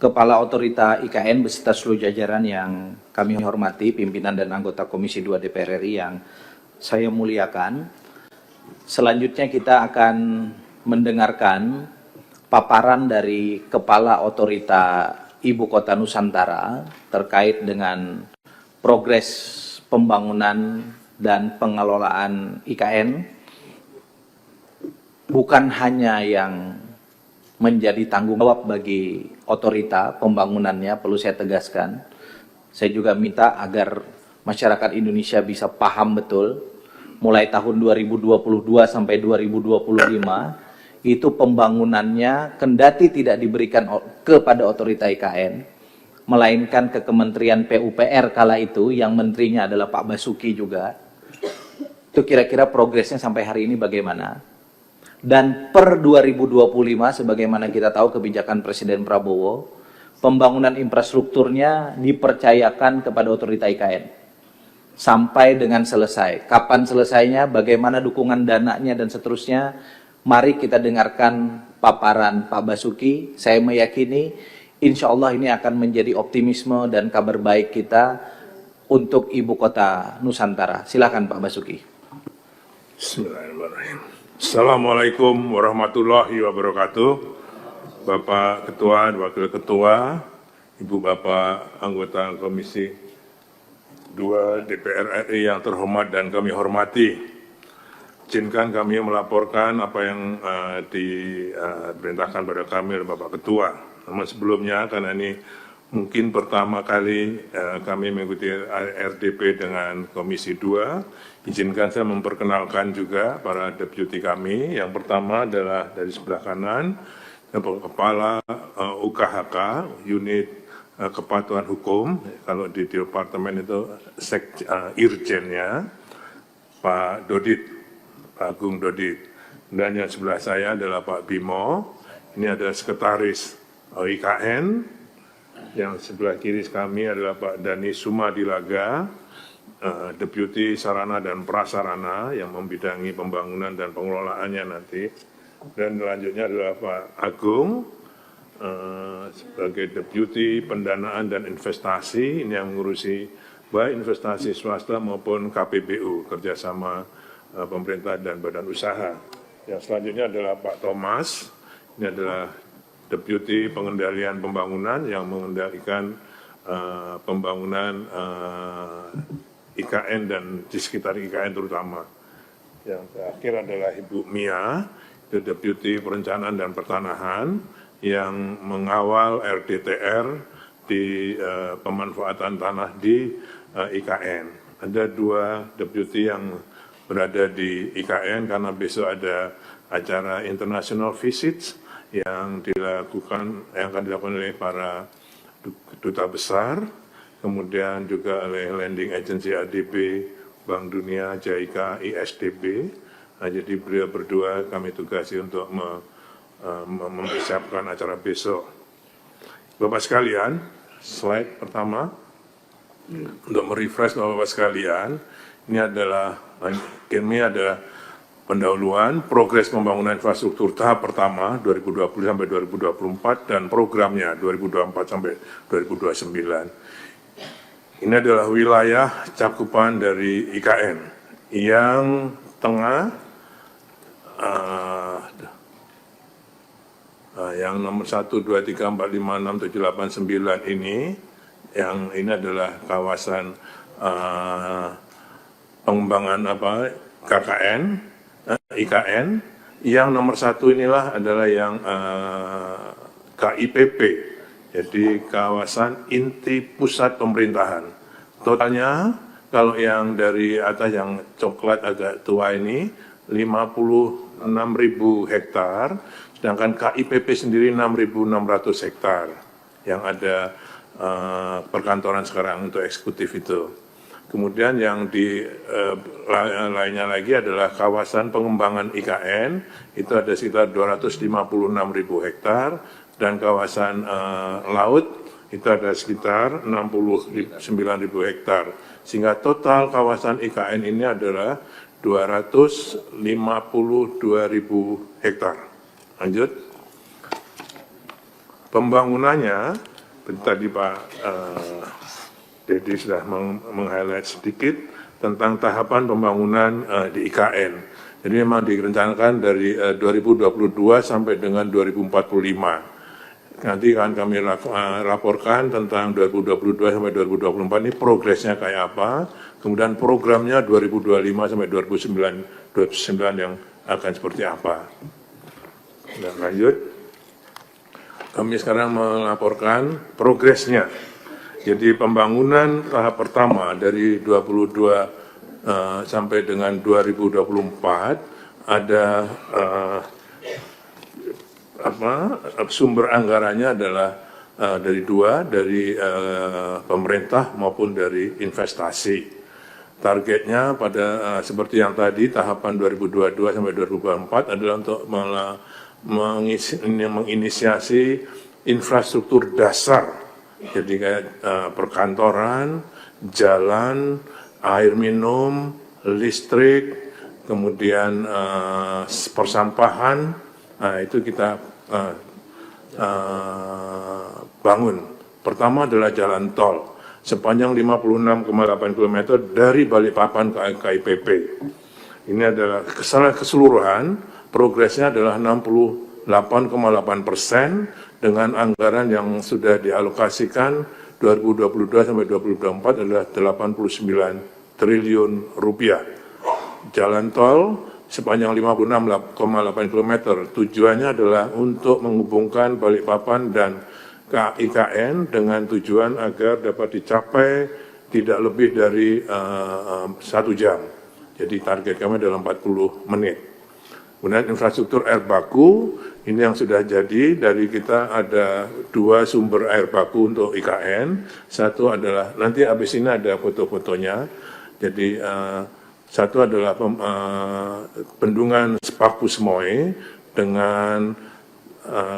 Kepala Otorita IKN beserta seluruh jajaran yang kami hormati, pimpinan dan anggota Komisi 2 DPR RI yang saya muliakan. Selanjutnya kita akan mendengarkan paparan dari Kepala Otorita Ibu Kota Nusantara terkait dengan progres pembangunan dan pengelolaan IKN, bukan hanya yang menjadi tanggung jawab bagi otorita pembangunannya, perlu saya tegaskan. Saya juga minta agar masyarakat Indonesia bisa paham betul, mulai tahun 2022 sampai 2025, itu pembangunannya kendati tidak diberikan kepada otorita IKN, melainkan ke Kementerian PUPR kala itu, yang menterinya adalah Pak Basuki juga. Itu kira-kira progresnya sampai hari ini bagaimana? Dan per 2025, sebagaimana kita tahu kebijakan Presiden Prabowo, pembangunan infrastrukturnya dipercayakan kepada otorita IKN sampai dengan selesai. Kapan selesainya, bagaimana dukungan dananya dan seterusnya, mari kita dengarkan paparan Pak Basuki. Saya meyakini insya Allah ini akan menjadi optimisme dan kabar baik kita untuk Ibu Kota Nusantara. Silakan Pak Basuki. Bismillahirrahmanirrahim. Assalamualaikum warahmatullahi wabarakatuh. Bapak Ketua, Wakil Ketua, Ibu Bapak anggota Komisi 2 DPR RI yang terhormat dan kami hormati. Izinkan kami melaporkan apa yang diperintahkan pada kami oleh Bapak Ketua. Namun sebelumnya, karena ini mungkin pertama kali kami mengikuti RDP dengan Komisi 2, izinkan saya memperkenalkan juga para deputi kami. Yang pertama adalah dari sebelah kanan, Kepala UKHK, Unit Kepatuhan Hukum, kalau di Departemen itu Irjennya, Pak Dodit, Pak Agung Dodit. Dan yang sebelah saya adalah Pak Bimo, ini adalah Sekretaris IKN. Yang sebelah kiri kami adalah Pak Dani Sumadilaga, Deputi Sarana dan Prasarana yang membidangi pembangunan dan pengelolaannya nanti. Dan selanjutnya adalah Pak Agung sebagai Deputi Pendanaan dan Investasi, ini yang mengurusi baik investasi swasta maupun KPBU, kerjasama pemerintah dan badan usaha. Yang selanjutnya adalah Pak Thomas, ini adalah Deputi Pengendalian Pembangunan yang mengendalikan pembangunan IKN dan di sekitar IKN terutama. Yang terakhir adalah Ibu Mia, itu Deputi Perencanaan dan Pertanahan yang mengawal RDTR di pemanfaatan tanah di IKN. Ada dua deputi yang berada di IKN karena besok ada acara international visits yang akan dilakukan oleh para duta besar, kemudian juga oleh Lending Agency ADB, Bank Dunia, JICA, ISDB. Nah, jadi beliau berdua kami tugasi untuk mempersiapkan acara besok. Bapak sekalian, slide pertama, untuk merefresh Bapak sekalian, ini adalah pendahuluan progres pembangunan infrastruktur tahap pertama 2020 sampai 2024 dan programnya 2024 sampai 2029. Ini adalah wilayah cakupan dari IKN. Yang tengah, yang nomor 1, 2, 3, 4, 5, 6, 7, 8, 9 ini adalah kawasan pengembangan KKN, IKN. Yang nomor 1 inilah adalah yang KIPP, jadi kawasan inti pusat pemerintahan. Totalnya, kalau yang dari atas yang coklat agak tua ini, 56.000 hektar, sedangkan KIPP sendiri 6.600 hektar, yang ada perkantoran sekarang untuk eksekutif itu. Kemudian yang lainnya lagi adalah kawasan pengembangan IKN, itu ada sekitar 256.000 hektar, dan kawasan laut itu ada sekitar 69.000 hektar. Sehingga total kawasan IKN ini adalah 252.000 hektar. Lanjut. Pembangunannya, tadi Pak Dedi sudah meng-highlight sedikit tentang tahapan pembangunan di IKN. Jadi memang direncanakan dari 2022 sampai dengan 2045. Nanti akan kami laporkan tentang 2022 sampai 2024 ini progresnya kayak apa, kemudian programnya 2025 sampai 2029 yang akan seperti apa. Dan lanjut, kami sekarang melaporkan progresnya. Jadi pembangunan tahap pertama dari 22 sampai dengan 2024 ada sumber anggarannya adalah dari pemerintah maupun dari investasi. Targetnya pada seperti yang tadi tahapan 2022 sampai 2024 adalah untuk menginisiasi infrastruktur dasar, jadi kayak perkantoran, jalan, air minum, listrik, kemudian persampahan. Nah, itu kita bangun. Pertama adalah jalan tol sepanjang 56,8 km dari Balikpapan ke KIPP. Ini adalah keseluruhan progresnya adalah 68,8% dengan anggaran yang sudah dialokasikan 2022 sampai 2024 adalah 89 triliun rupiah. Jalan tol sepanjang 56,8 km. Tujuannya adalah untuk menghubungkan Balikpapan dan IKN dengan tujuan agar dapat dicapai tidak lebih dari 1 jam. Jadi target kami adalah 40 menit. Kemudian infrastruktur air baku, ini yang sudah jadi, dari kita ada 2 sumber air baku untuk IKN. Satu adalah, nanti habis ini ada foto-fotonya, jadi satu adalah bendungan Sepaku Semoy dengan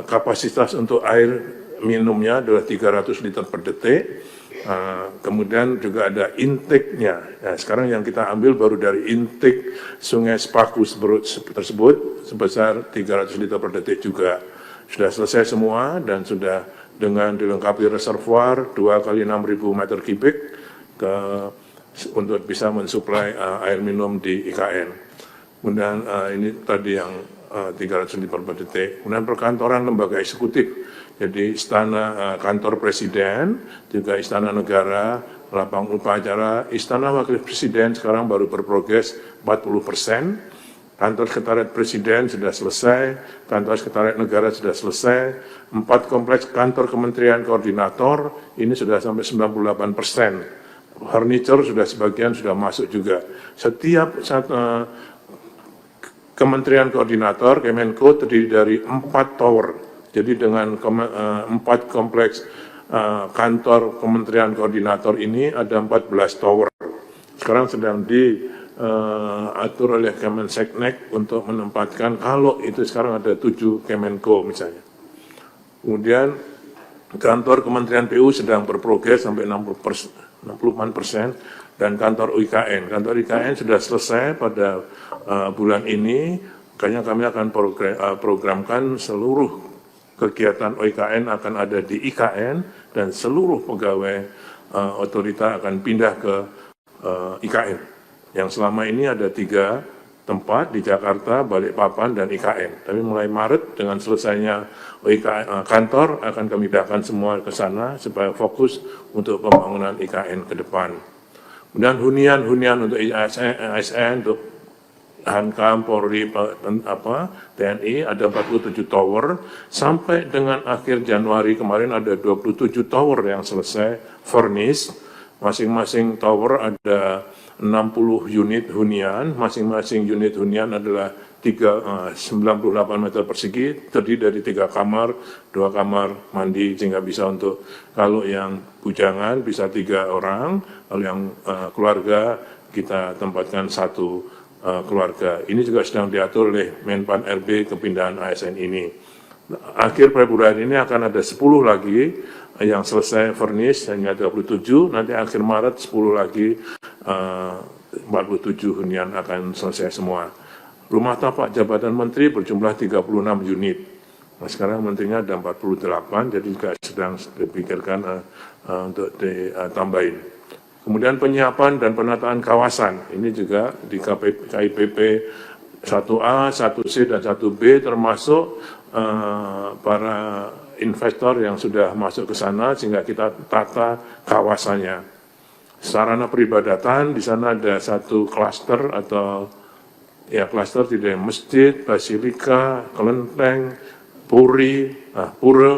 kapasitas untuk air minumnya adalah 300 liter per detik. Kemudian juga ada intake-nya. Nah, sekarang yang kita ambil baru dari intake Sungai Sepaku tersebut sebesar 300 liter per detik juga. Sudah selesai semua dan sudah dengan dilengkapi reservoir 2 kali 6.000 meter kubik untuk bisa mensuplai air minum di IKN. Kemudian ini tadi yang 300 liter per detik. Kemudian perkantoran lembaga eksekutif, jadi istana kantor presiden, juga istana negara, lapang upacara, istana wakil presiden sekarang baru berprogres 40%. Kantor sekretariat presiden sudah selesai, kantor sekretariat negara sudah selesai, 4 kompleks kantor kementerian koordinator ini sudah sampai 98%. Furniture sudah sebagian sudah masuk juga. Setiap kementerian koordinator, Kemenko terdiri dari 4 tower. Jadi dengan 4 kompleks kantor kementerian koordinator ini ada 14 tower. Sekarang sedang diatur oleh Kemenseknek untuk menempatkan, kalau itu sekarang ada 7 Kemenko misalnya. Kemudian kantor Kementerian PU sedang berprogres sampai 60% dan kantor IKN. Kantor IKN sudah selesai pada bulan ini, makanya kami akan programkan seluruh kegiatan OIKN akan ada di IKN dan seluruh pegawai otorita akan pindah ke IKN. Yang selama ini ada 3 tempat di Jakarta, Balikpapan, dan IKN. Tapi mulai Maret dengan selesainya kantor akan kami pindahkan semua ke sana supaya fokus untuk pembangunan IKN ke depan. Kemudian hunian untuk ASN, untuk Hankam, Polri, TNI ada 47 tower. Sampai dengan akhir Januari kemarin ada 27 tower yang selesai furnish. Masing-masing tower ada 60 unit hunian, masing-masing unit hunian adalah 98 meter persegi, terdiri dari 3 kamar, 2 kamar mandi, sehingga bisa untuk, kalau yang bujangan bisa 3 orang, kalau yang keluarga kita tempatkan 1 keluarga. Ini juga sedang diatur oleh Menpan RB kepindahan ASN ini. Akhir Februari ini akan ada 10 lagi yang selesai furnish, hanya 27, nanti akhir Maret 10 lagi 47 hunian akan selesai semua. Rumah tapak jabatan menteri berjumlah 36 unit. Nah, sekarang menterinya ada 48, jadi juga sedang dipikirkan untuk ditambahin. Kemudian penyiapan dan penataan kawasan, ini juga di KIPP 1A, 1C, dan 1B termasuk para investor yang sudah masuk ke sana sehingga kita tata kawasannya. Sarana peribadatan, di sana ada satu klaster atau ya klaster tidak masjid, basilika, kelenteng, pura,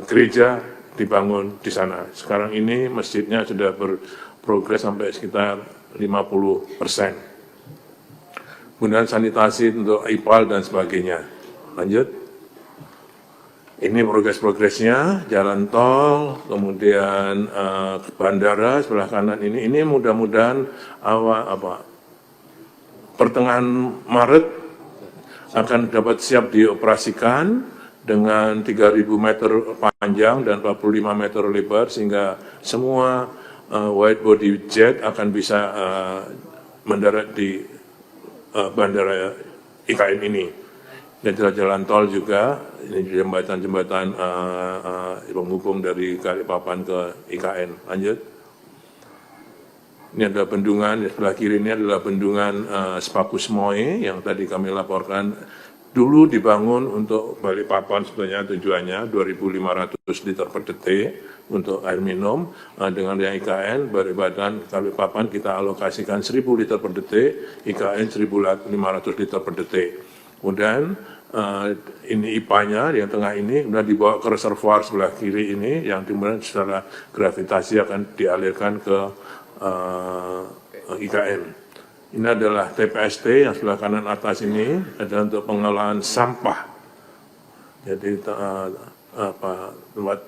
gereja dibangun di sana. Sekarang ini masjidnya sudah berprogres sampai sekitar 50%. Kemudian sanitasi untuk IPAL dan sebagainya. Lanjut. Ini progres-progresnya, jalan tol, kemudian bandara sebelah kanan ini mudah-mudahan pertengahan Maret akan dapat siap dioperasikan dengan 3.000 meter panjang dan 45 meter lebar sehingga semua wide body jet akan bisa mendarat di bandara IKN ini. Dan jalan tol juga, ini jembatan-jembatan penghubung dari Balikpapan ke IKN. Lanjut. Ini adalah bendungan, di sebelah kiri ini adalah bendungan Sepakus Moe yang tadi kami laporkan. Dulu dibangun untuk Balikpapan sebenarnya tujuannya 2.500 liter per detik untuk air minum. Dengan yang IKN, Balikpapan kita alokasikan 1.000 liter per detik, IKN 1.500 liter per detik. Kemudian ini IPA-nya yang tengah ini, kemudian dibawa ke reservoir sebelah kiri ini, yang kemudian secara gravitasi akan dialirkan ke IKN. Ini adalah TPST yang sebelah kanan atas ini adalah untuk pengelolaan sampah. Jadi tempat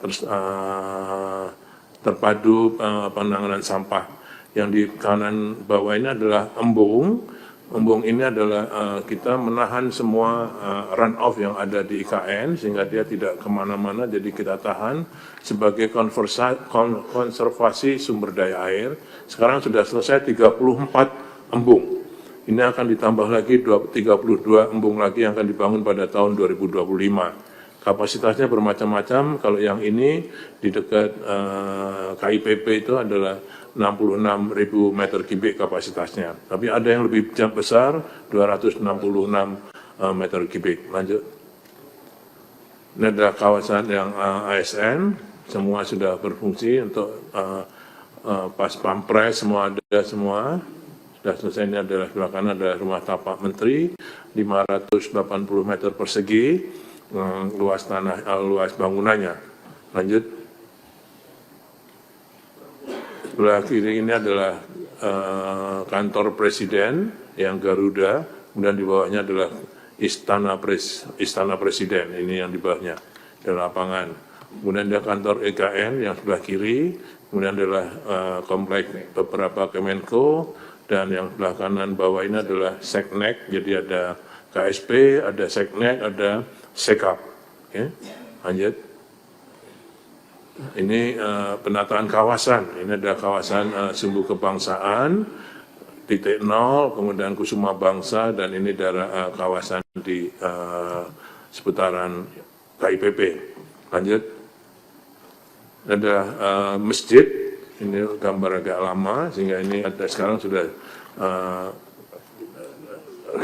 terpadu penanganan sampah. Yang di kanan bawah ini adalah embung. Embung ini adalah kita menahan semua runoff yang ada di IKN sehingga dia tidak kemana-mana, jadi kita tahan sebagai konservasi sumber daya air. Sekarang sudah selesai 34 embung. Ini akan ditambah lagi 32 embung lagi yang akan dibangun pada tahun 2025. Kapasitasnya bermacam-macam, kalau yang ini di dekat KIPP itu adalah 66.000 meter kubik kapasitasnya. Tapi ada yang lebih besar, 266 meter kubik. Lanjut. Ini adalah kawasan yang ASN, semua sudah berfungsi untuk pas pampres, semua ada semua. Sudah selesai, ini adalah sebelah kanan adalah rumah tapak menteri, 580 meter persegi, luas bangunannya. Lanjut. Sebelah kiri ini adalah kantor presiden yang Garuda, kemudian di bawahnya adalah istana presiden, ini yang di bawahnya, adalah lapangan. Kemudian ada kantor IKN yang sebelah kiri, kemudian adalah komplek beberapa Kemenko, dan yang sebelah kanan bawah ini adalah Seknek, jadi ada KSP, ada Seknek, ada Sekap. Oke, lanjut. Ini penataan kawasan, ini ada kawasan sumbu kebangsaan, titik nol, kemudian Kusuma Bangsa, dan ini daerah kawasan di seputaran KIPP. Lanjut. Ada masjid, ini gambar agak lama, sehingga ini ada sekarang sudah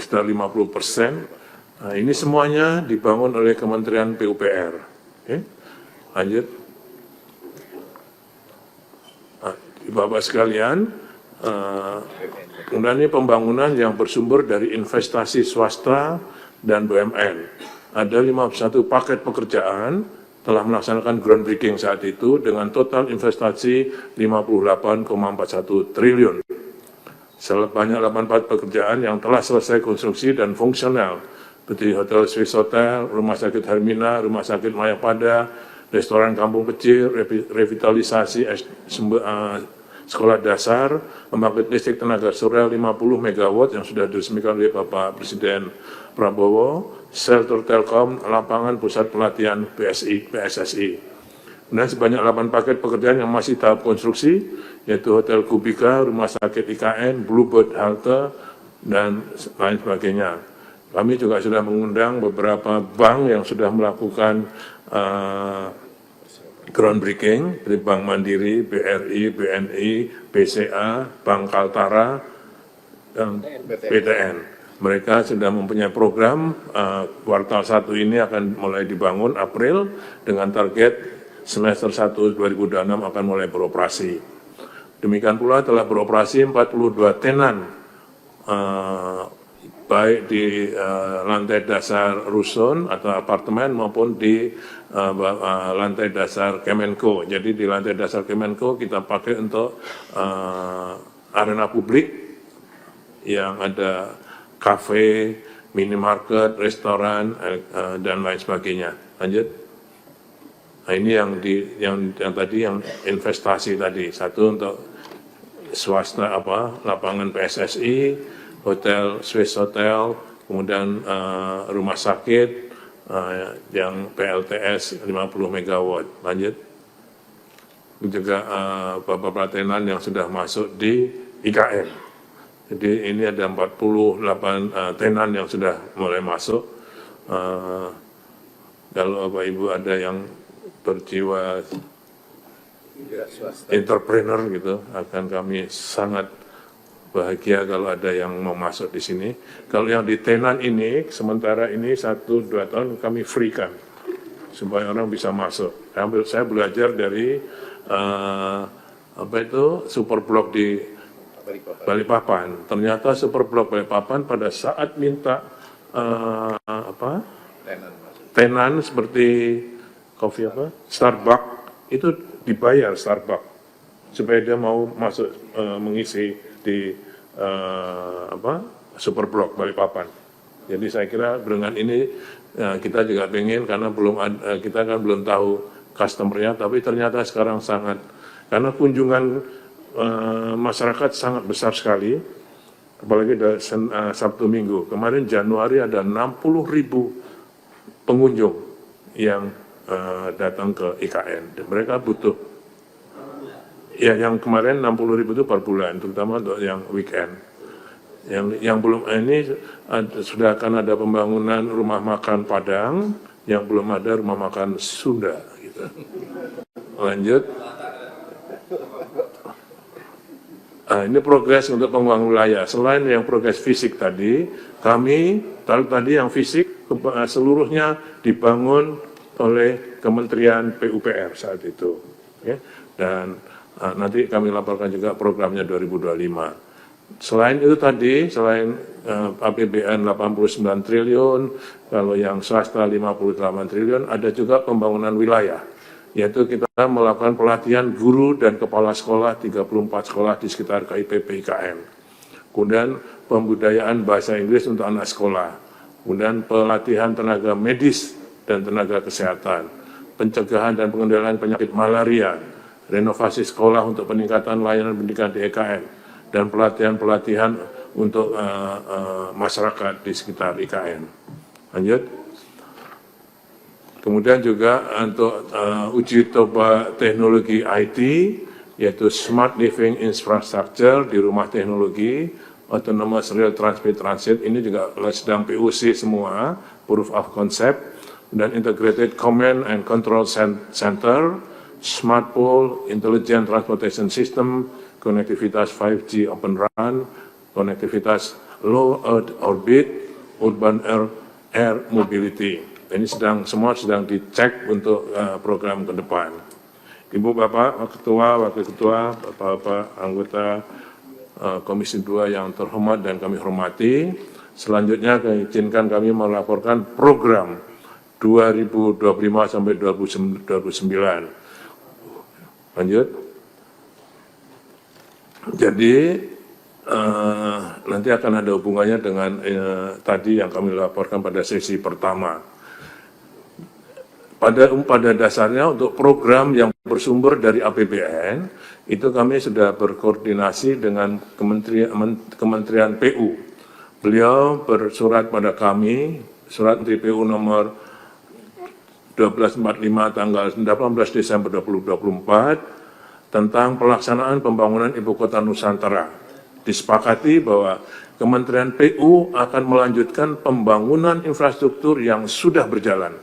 sekitar 50%. Ini semuanya dibangun oleh Kementerian PUPR. Oke. Lanjut. Bapak sekalian, kemudian ini pembangunan yang bersumber dari investasi swasta dan BUMN. Ada 51 paket pekerjaan telah melaksanakan groundbreaking saat itu dengan total investasi 58,41 triliun. Sebanyak 84 pekerjaan yang telah selesai konstruksi dan fungsional, seperti Hotel Swiss Hotel, Rumah Sakit Hermina, Rumah Sakit Mayapada, restoran kampung kecil, revitalisasi sekolah dasar, pembangkit listrik tenaga surya 50 MW yang sudah diresmikan oleh Bapak Presiden Prabowo, shelter Telkom, lapangan pusat pelatihan PSSI. Dan sebanyak 8 paket pekerjaan yang masih tahap konstruksi, yaitu Hotel Kubika, Rumah Sakit IKN, Bluebird Halte, dan lain sebagainya. Kami juga sudah mengundang beberapa bank yang sudah melakukan groundbreaking, seperti Bank Mandiri, BRI, BNI, BCA, Bank Kaltara, dan PTN. Mereka sudah mempunyai program, kuartal 1 ini akan mulai dibangun April, dengan target semester 1 2026 akan mulai beroperasi. Demikian pula telah beroperasi 42 tenan, baik di lantai dasar rusun atau apartemen maupun di lantai dasar Kemenko. Jadi di lantai dasar Kemenko kita pakai untuk arena publik yang ada kafe, minimarket, restoran, dan lain sebagainya. Lanjut. Nah, ini yang tadi yang investasi tadi. Satu untuk swasta lapangan PSSI, hotel Swiss Hotel, kemudian rumah sakit yang PLTS 50 MW. Lanjut. Juga beberapa tenan yang sudah masuk di IKN. Jadi ini ada 48 tenan yang sudah mulai masuk. Kalau Bapak Ibu ada yang berjiwa entrepreneur gitu, akan kami sangat bahagia kalau ada yang mau masuk di sini. Kalau yang di tenan ini, sementara ini 1-2 tahun kami free-kan, supaya orang bisa masuk. Saya belajar dari Superblok di Balikpapan. Ternyata Superblok Balikpapan pada saat minta tenan seperti kopi Starbucks, itu dibayar Starbucks supaya dia mau masuk mengisi di Superblok Balikpapan. Jadi saya kira dengan ini kita juga ingin, karena kita kan belum tahu customer-nya, tapi ternyata sekarang sangat, karena kunjungan masyarakat sangat besar sekali, apalagi dari Sabtu Minggu. Kemarin Januari ada 60.000 pengunjung yang datang ke IKN. Mereka butuh, ya yang kemarin 60.000 itu per bulan, terutama untuk yang weekend. Yang belum ini sudah akan ada pembangunan rumah makan Padang, yang belum ada rumah makan Sunda. Gitu. Lanjut. Ini progres untuk pengembangan wilayah. Selain yang progres fisik tadi, kami tadi yang fisik seluruhnya dibangun oleh Kementerian PUPR saat itu. Ya. Dan nanti kami laporkan juga programnya 2025. Selain itu tadi, selain APBN 89 triliun, kalau yang swasta 58 triliun, ada juga pembangunan wilayah. Yaitu kita melakukan pelatihan guru dan kepala sekolah 34 sekolah di sekitar KIPP IKN. Kemudian pembudayaan bahasa Inggris untuk anak sekolah. Kemudian pelatihan tenaga medis dan tenaga kesehatan. Pencegahan dan pengendalian penyakit malaria. Renovasi sekolah untuk peningkatan layanan pendidikan di IKN. Dan pelatihan-pelatihan untuk masyarakat di sekitar IKN. Lanjut. Kemudian juga untuk uji coba teknologi IT, yaitu Smart Living Infrastructure di rumah teknologi, Autonomous Real Transit, ini juga sedang POC semua, Proof of Concept, dan Integrated Command and Control Center, Smart Pole, Intelligent Transportation System, konektivitas 5G Open RAN, konektivitas Low Earth Orbit, Urban Air Mobility. Ini semua sedang dicek untuk program ke depan. Ibu, Bapak, Ketua, Wakil Ketua, Bapak-Bapak, anggota Komisi 2 yang terhormat dan kami hormati, selanjutnya izinkan kami melaporkan program 2025 sampai 2029. Lanjut. Jadi, nanti akan ada hubungannya dengan tadi yang kami laporkan pada sesi pertama. Pada dasarnya untuk program yang bersumber dari APBN, itu kami sudah berkoordinasi dengan Kementerian PU. Beliau bersurat pada kami, surat Menteri PU nomor 1245 tanggal 18 Desember 2024, tentang pelaksanaan pembangunan Ibu Kota Nusantara. Disepakati bahwa Kementerian PU akan melanjutkan pembangunan infrastruktur yang sudah berjalan.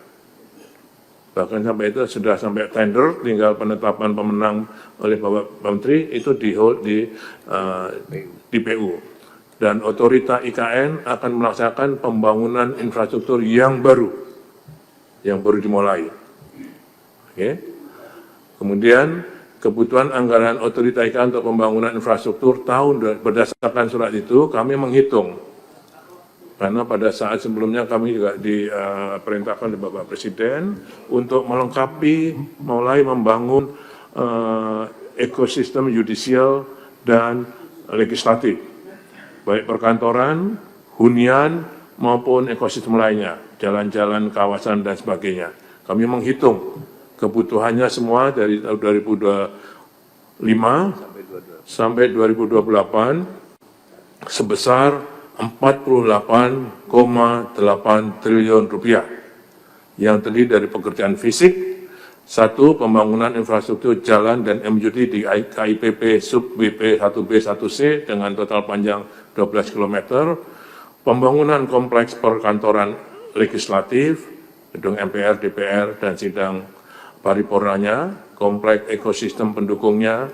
Bahkan sampai itu sudah sampai tender, tinggal penetapan pemenang oleh Bapak Menteri itu di PU. Dan otorita IKN akan melaksanakan pembangunan infrastruktur yang baru dimulai. Oke. Kemudian kebutuhan anggaran otorita IKN untuk pembangunan infrastruktur berdasarkan surat itu kami menghitung. Karena pada saat sebelumnya kami juga diperintahkan oleh Bapak Presiden untuk melengkapi, mulai membangun ekosistem yudisial dan legislatif, baik perkantoran, hunian, maupun ekosistem lainnya, jalan-jalan, kawasan, dan sebagainya. Kami menghitung kebutuhannya semua dari tahun 2025 sampai 2028 sebesar 48,8 triliun rupiah yang terdiri dari pekerjaan fisik, 1. Pembangunan infrastruktur jalan dan MUD di KIPP sub BP 1B 1C dengan total panjang 12 km, pembangunan kompleks perkantoran legislatif, gedung MPR, DPR, dan sidang paripurnanya, kompleks ekosistem pendukungnya,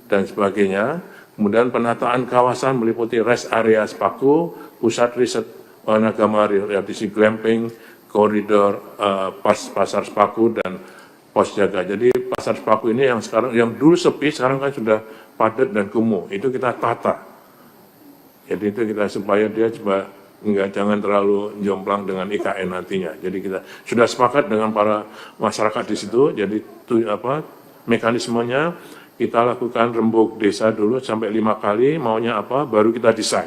dan sebagainya. Kemudian penataan kawasan meliputi rest area Spaku, pusat riset Wanagama rehabilitasi glamping, koridor pasar Spaku, dan pos jaga. Jadi pasar Spaku ini yang dulu sepi, sekarang kan sudah padat dan kumuh. Itu kita tata. Jadi itu kita supaya dia jangan terlalu jomplang dengan IKN nantinya. Jadi kita sudah sepakat dengan para masyarakat di situ. Jadi mekanismenya kita lakukan rembuk desa dulu sampai 5 kali, maunya apa, baru kita desain.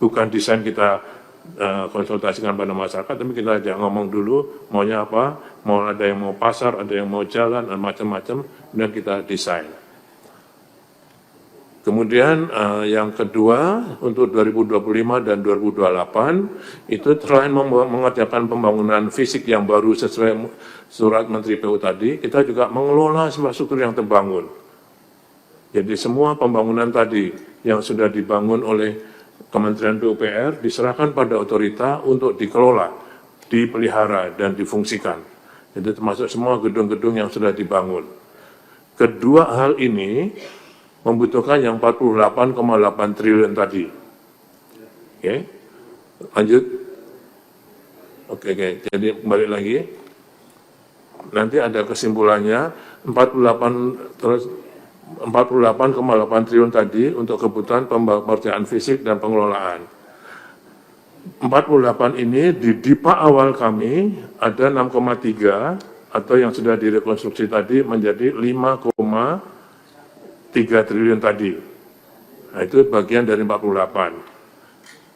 Bukan desain kita konsultasikan pada masyarakat, tapi kita aja ngomong dulu maunya apa, mau ada yang mau pasar, ada yang mau jalan, dan macam-macam, dan kita desain. Kemudian yang kedua untuk 2025 dan 2028 itu selain mengerjakan pembangunan fisik yang baru sesuai surat Menteri PU tadi, kita juga mengelola infrastruktur yang terbangun. Jadi semua pembangunan tadi yang sudah dibangun oleh Kementerian PUPR diserahkan pada otorita untuk dikelola, dipelihara, dan difungsikan. Jadi termasuk semua gedung-gedung yang sudah dibangun. Kedua hal ini membutuhkan yang 48,8 triliun tadi. Oke, lanjut. Oke, jadi balik lagi. Nanti ada kesimpulannya 48,8 triliun tadi untuk kebutuhan pekerjaan fisik dan pengelolaan. 48 ini di DIPA awal kami ada 6,3 atau yang sudah direkonstruksi tadi menjadi 5,3 triliun tadi. Nah, itu bagian dari 48.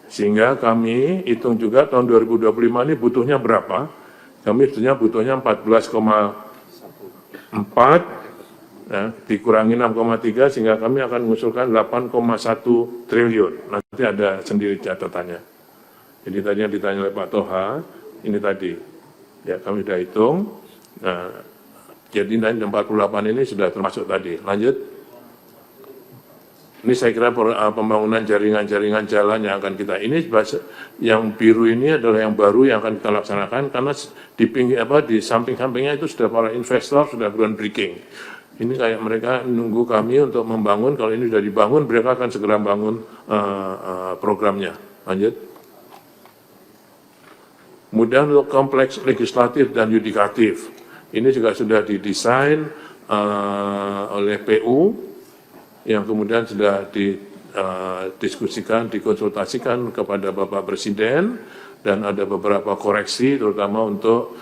Sehingga kami hitung juga tahun 2025 ini butuhnya berapa? Kami sebetulnya butuhnya 14,4, ya, dikurangi 6,3 sehingga kami akan mengusulkan 8,1 triliun. Nanti ada sendiri catatannya. Jadi tadi yang ditanya oleh Pak Toha, ini tadi. Ya, kami sudah hitung. Nah, jadi 48 ini sudah termasuk tadi. Lanjut. Ini saya kira pembangunan jaringan-jaringan jalan yang akan kita, ini yang biru ini adalah yang baru yang akan kita laksanakan karena di samping-sampingnya itu sudah para investor sudah groundbreaking. Ini kayak mereka nunggu kami untuk membangun, kalau ini sudah dibangun mereka akan segera bangun programnya. Lanjut. Kemudian untuk kompleks legislatif dan yudikatif, ini juga sudah didesain oleh PU, yang kemudian sudah didiskusikan, dikonsultasikan kepada Bapak Presiden, dan ada beberapa koreksi, terutama untuk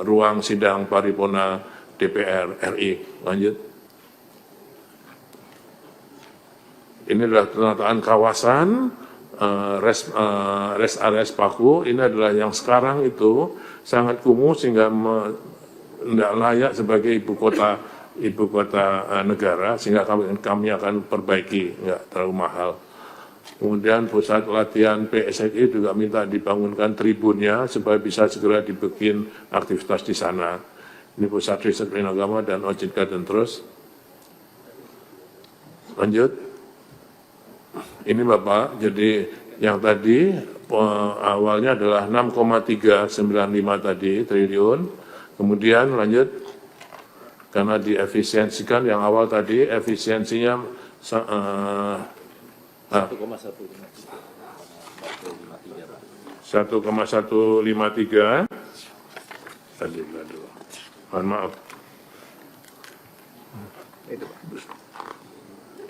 ruang sidang paripurna DPR RI. Lanjut. Ini adalah penataan kawasan, rest area Spaku, ini adalah yang sekarang itu sangat kumuh sehingga tidak layak sebagai ibu kota negara, sehingga kami akan perbaiki, nggak terlalu mahal. Kemudian pusat latihan PSSI juga minta dibangunkan tribunnya supaya bisa segera dibikin aktivitas di sana. Ini pusat riset agama dan OJK dan terus. Lanjut. Ini Bapak, jadi Yang tadi awalnya adalah 6,395 tadi triliun, kemudian lanjut karena diefisiensikan yang awal tadi efisiensinya 1,153 tadi, mohon maaf.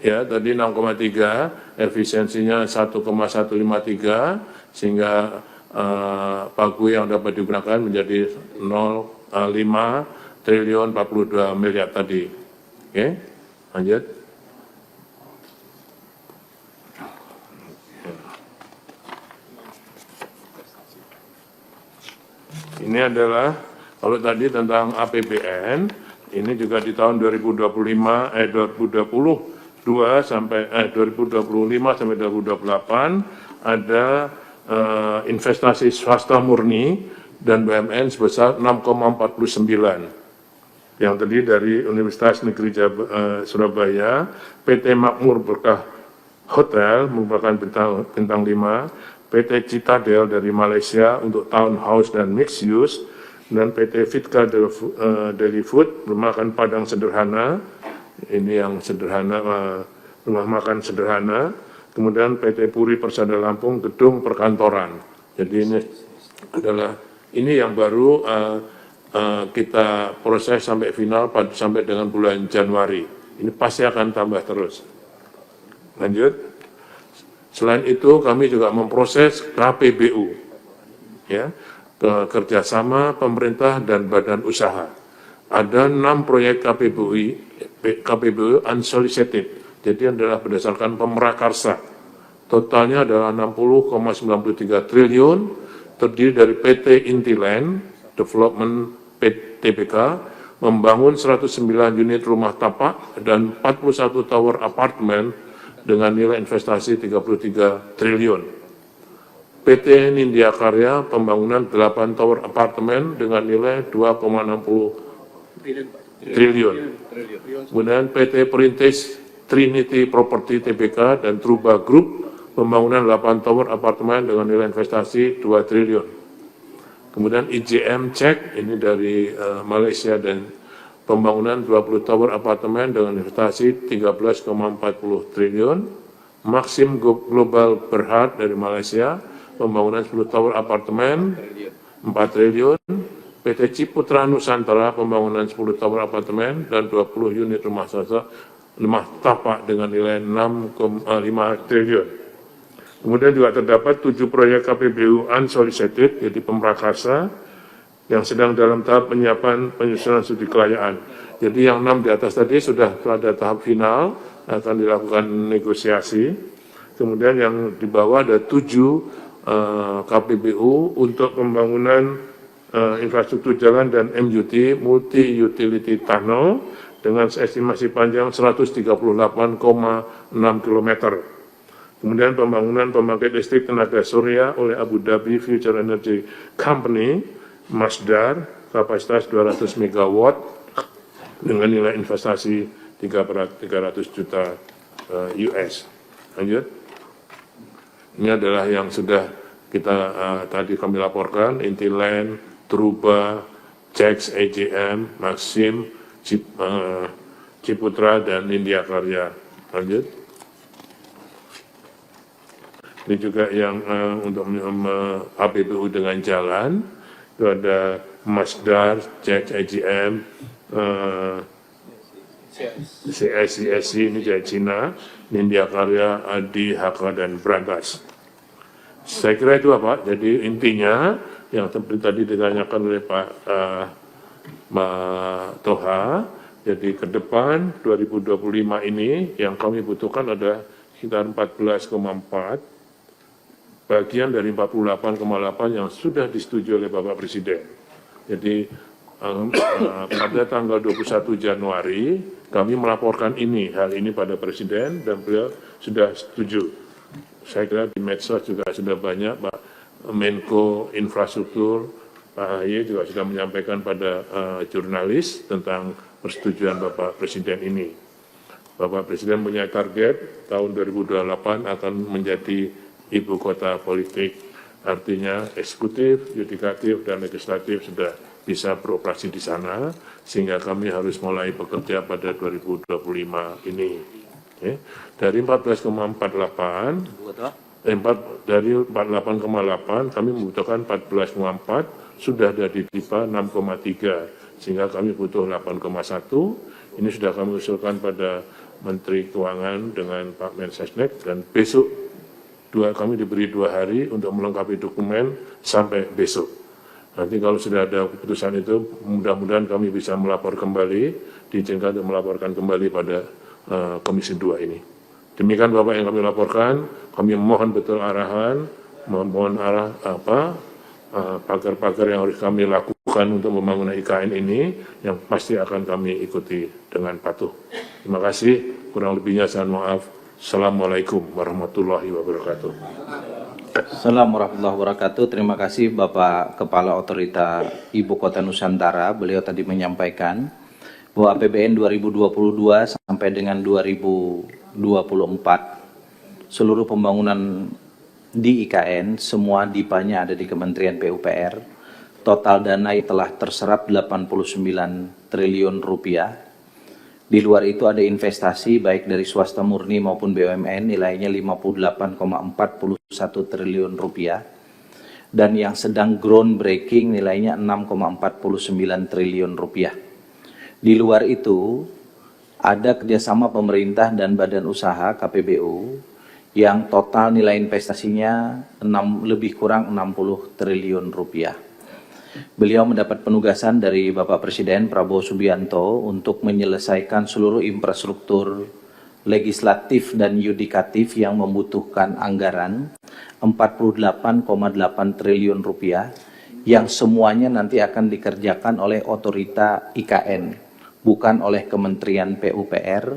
Ya, tadi 6,3, efisiensinya 1,153, sehingga pagu yang dapat digunakan menjadi 0,5 triliun 42 miliar tadi. Oke, lanjut. Ini adalah, kalau tadi tentang APBN, ini juga di tahun 2025 sampai 2028 ada investasi swasta murni dan BUMN sebesar 6,49 yang terdiri dari Universitas Negeri Surabaya, PT Makmur Berkah Hotel merupakan bintang 5, PT Citadel dari Malaysia untuk townhouse dan mixed use, dan PT Vitka Deli Food merupakan padang sederhana. Ini yang sederhana, rumah makan sederhana. Kemudian PT Puri Persada Lampung, gedung perkantoran. Jadi ini yang baru kita proses sampai final sampai dengan bulan Januari. Ini pasti akan tambah terus. Lanjut. Selain itu kami juga memproses KPBU, ya, kerjasama pemerintah dan badan usaha. Ada 6 proyek KPBU unsolicited, jadi adalah berdasarkan pemrakarsa. Totalnya adalah 60,93 triliun, terdiri dari PT Intiland Development PTBK, membangun 109 unit rumah tapak dan 41 tower apartemen dengan nilai investasi 33 triliun. PT Nindya Karya, pembangunan 8 tower apartemen dengan nilai 2,60 triliun. Kemudian PT Perintis Trinity Property Tbk dan Truba Group, pembangunan 8 tower apartemen dengan nilai investasi 2 triliun. Kemudian IJM Cek, ini dari Malaysia, dan pembangunan 20 tower apartemen dengan investasi 13,40 triliun. Maxim Global Berhad dari Malaysia, pembangunan 10 tower apartemen 4 triliun. PT Ciputra Nusantara, pembangunan 10 tower apartemen dan 20 unit rumah tapak dengan nilai 6,5 triliun. Kemudian juga terdapat 7 proyek KPBU unsolicited, jadi pemrakarsa, yang sedang dalam tahap penyiapan penyusunan studi kelayaan. Jadi yang 6 di atas tadi sudah pada tahap final, akan dilakukan negosiasi. Kemudian yang di bawah ada 7 KPBU untuk pembangunan infrastruktur jalan dan MUT, multi utility tunnel, dengan estimasi panjang 138,6 km. Kemudian pembangunan pembangkit listrik tenaga surya oleh Abu Dhabi Future Energy Company, Masdar, kapasitas 200 MW dengan nilai investasi 300 juta US. Lanjut. Ini adalah yang sudah kita tadi kami laporkan, Intiland, Truba, Cex, AJM, Maxim, Ciputra, dan Nindya Karya. Lanjut. Ini juga yang untuk APBU dengan jalan, itu ada Masdar, Cex, AJM, CSC, ini dari Cina, Nindya Karya, Adi, HK, dan Brantas. Saya kira itu apa? Jadi intinya yang seperti tadi ditanyakan oleh Pak Toha, jadi ke depan 2025 ini yang kami butuhkan ada sekitar 14,4, bagian dari 48,8 yang sudah disetujui oleh Bapak Presiden. Jadi pada tanggal 21 Januari kami melaporkan hal ini pada Presiden dan beliau sudah setuju. Saya kira di medsos juga sudah banyak, Pak Menko Infrastruktur, Pak AHY juga sudah menyampaikan pada jurnalis tentang persetujuan Bapak Presiden ini. Bapak Presiden punya target tahun 2028 akan menjadi ibu kota politik, artinya eksekutif, yudikatif, dan legislatif sudah bisa beroperasi di sana, sehingga kami harus mulai bekerja pada 2025 ini. Ya. Dari 14,48, dari 48,8 kami membutuhkan 14,4, sudah ada di DIPA 6,3, sehingga kami butuh 8,1. Ini sudah kami usulkan pada Menteri Keuangan dengan Pak Mensesnek, dan besok kami diberi 2 hari untuk melengkapi dokumen sampai besok. Nanti kalau sudah ada keputusan itu, mudah-mudahan kami bisa melapor kembali, diizinkan untuk melaporkan kembali pada Komisi 2 ini. Demikian Bapak yang kami laporkan, kami mohon betul arahan, mohon arah pagar-pagar yang harus kami lakukan untuk pembangunan IKN ini, yang pasti akan kami ikuti dengan patuh. Terima kasih, kurang lebihnya saya maaf. Assalamualaikum warahmatullahi wabarakatuh. Assalamualaikum warahmatullahi wabarakatuh. Terima kasih Bapak Kepala Otorita Ibu Kota Nusantara. Beliau tadi menyampaikan bahwa APBN 2022 sampai dengan 2024 seluruh pembangunan di IKN semua DIPA-nya ada di Kementerian PUPR. Total dana yang telah terserap 89 triliun rupiah. Di luar itu ada investasi baik dari swasta murni maupun BUMN nilainya 58,41 triliun rupiah. Dan yang sedang groundbreaking nilainya 6,49 triliun rupiah. Di luar itu ada kerjasama pemerintah dan badan usaha KPBU yang total nilai investasinya lebih kurang 60 triliun rupiah. Beliau mendapat penugasan dari Bapak Presiden Prabowo Subianto untuk menyelesaikan seluruh infrastruktur legislatif dan yudikatif yang membutuhkan anggaran 48,8 triliun rupiah yang semuanya nanti akan dikerjakan oleh otorita IKN, bukan oleh Kementerian PUPR.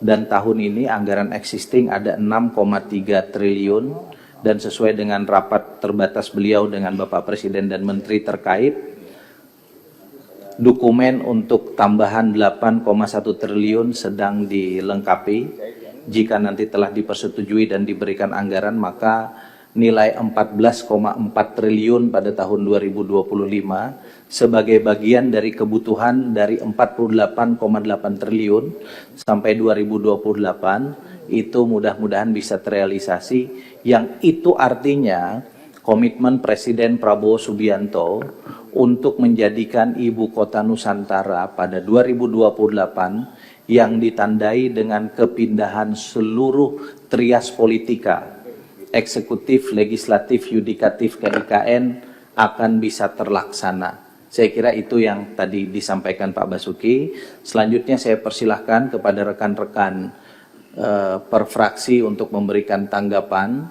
Dan tahun ini anggaran existing ada 6,3 triliun, dan sesuai dengan rapat terbatas beliau dengan Bapak Presiden dan Menteri terkait, dokumen untuk tambahan 8,1 triliun sedang dilengkapi. Jika nanti telah dipersetujui dan diberikan anggaran, maka nilai 14,4 triliun pada tahun 2025 sebagai bagian dari kebutuhan dari 48,8 triliun sampai 2028 itu mudah-mudahan bisa terrealisasi, yang itu artinya komitmen Presiden Prabowo Subianto untuk menjadikan Ibu Kota Nusantara pada 2028 yang ditandai dengan kepindahan seluruh trias politika, eksekutif, legislatif, yudikatif ke IKN akan bisa terlaksana. Saya kira itu yang tadi disampaikan Pak Basuki. Selanjutnya saya persilahkan kepada rekan-rekan per fraksi untuk memberikan tanggapan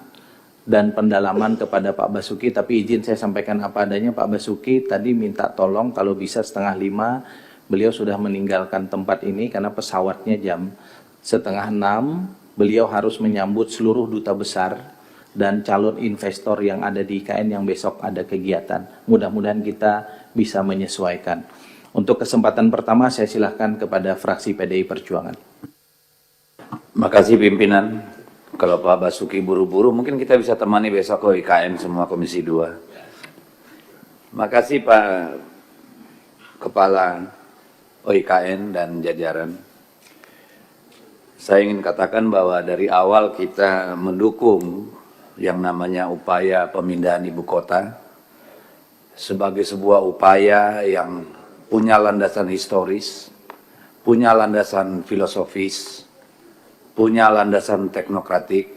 dan pendalaman kepada Pak Basuki. Tapi izin saya sampaikan apa adanya, Pak Basuki tadi minta tolong kalau bisa 4:30, beliau sudah meninggalkan tempat ini karena pesawatnya jam 5:30. Beliau harus menyambut seluruh duta besar dan calon investor yang ada di IKN yang besok ada kegiatan. Mudah-mudahan kita bisa menyesuaikan. Untuk kesempatan pertama saya silahkan kepada fraksi PDI Perjuangan. Makasih pimpinan. Kalau Pak Basuki buru-buru, mungkin kita bisa temani besok ke IKN semua Komisi 2. Makasih Pak Kepala OIKN dan jajaran. Saya ingin katakan bahwa dari awal kita mendukung yang namanya upaya pemindahan ibu kota sebagai sebuah upaya yang punya landasan historis, punya landasan filosofis, punya landasan teknokratik,